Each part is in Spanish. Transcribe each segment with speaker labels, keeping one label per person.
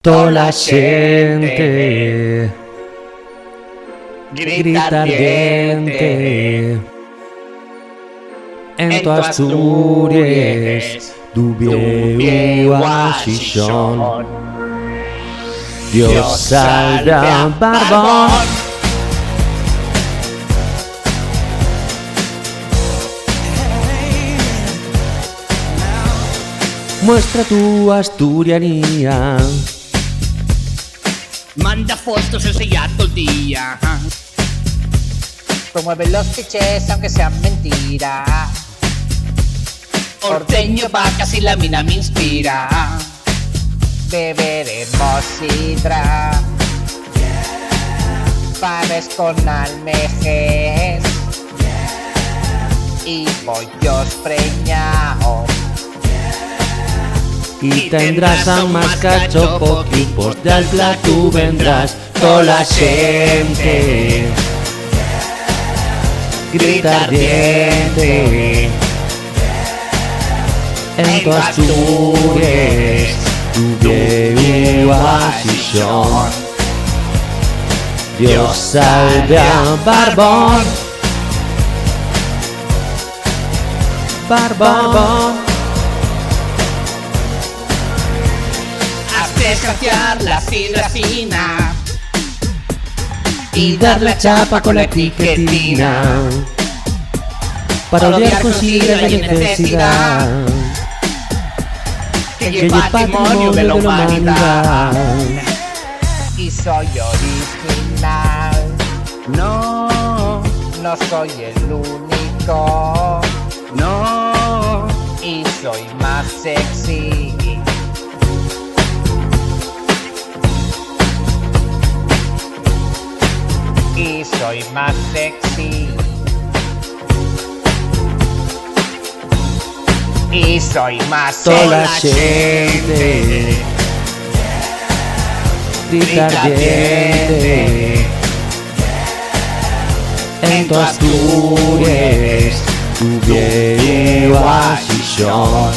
Speaker 1: Toda la gente grita ardiente en tu Asturias, Dubieu a Xixón. Dios salve a Barbón. Muestra tu asturianía,
Speaker 2: manda fotos, enseña todo el día.
Speaker 3: Promueve los clichés aunque sean mentiras.
Speaker 2: Ordeño vacas y la mina me inspira.
Speaker 3: Beberemos sidra, panes con almejes y pollos preñados.
Speaker 1: y tendrás a más cachopo, tipos de al plato vendrás. Toda la gente grita ardiente en tu Asturias, Dubieu a Xixón. Dios salve a Barbón, Barbón.
Speaker 2: Hazte escanciar la sidra fina
Speaker 1: Y dar la chapa con la etiquetina para odiar con sidra la necesidad
Speaker 2: que lleva patrimonio de la humanidad.
Speaker 3: Y soy original,
Speaker 2: No,
Speaker 3: no soy el único,
Speaker 2: no,
Speaker 3: y soy más sexy. Y soy más sexy. Y soy más
Speaker 1: Toda la
Speaker 3: sexy.
Speaker 1: gente grita ardiente en tu Asturias, Dubieu a Xixón.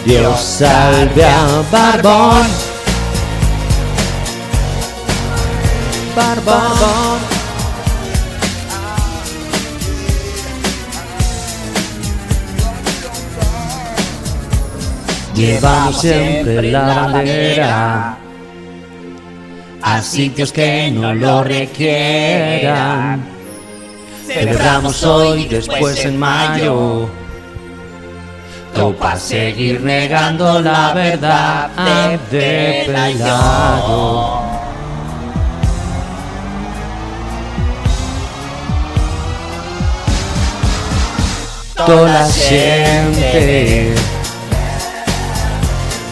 Speaker 1: Dios salve a Barbón, Barbón. Llevamos siempre la bandera a sitios que no lo requieran. Celebramos hoy, después en mayo, todo para seguir negando la verdad de pelado. Toda la gente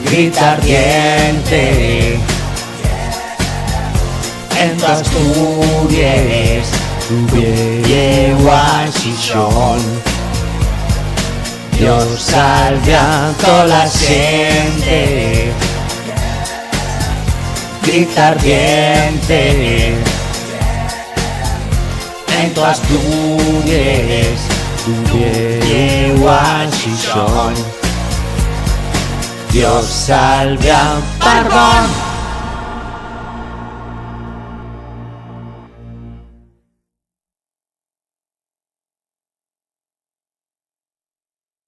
Speaker 1: grita ardiente en tu Asturias, Dubieu a Xixón. Dios salve a toda la gente grita ardiente en tu Asturias, Dubieu a Xixón. Dios salve a Barbón.